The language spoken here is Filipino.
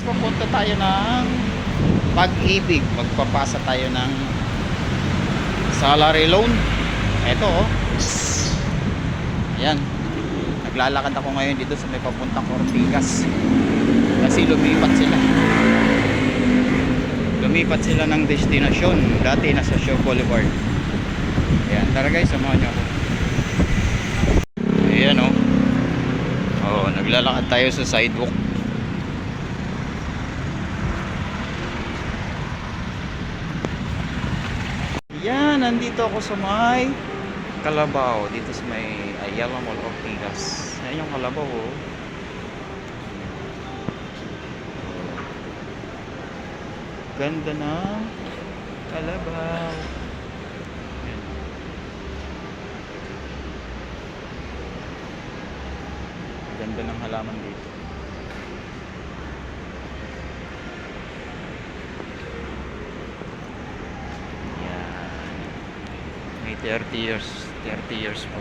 papunta tayo ng Pag-ibig. Magpapasa tayo ng salary loan. Ito oh. Ayan. Naglalakad ako ngayon dito sa may papuntang Ortigas. Kasi lumipat sila ng destinasyon. Dati nasa Shaw Boulevard. Ayan, tara guys, samahan nyo ako. Ayan oh. Oh, naglalakad tayo sa sidewalk. Yan, nandito ako sa may Kalabaw. Dito sa may Ayala Mall, Ortigas. Ayan yung Kalabaw oh. Ganda na Kalabaw. Ayan. Ganda ng halaman dito. May 30 years po.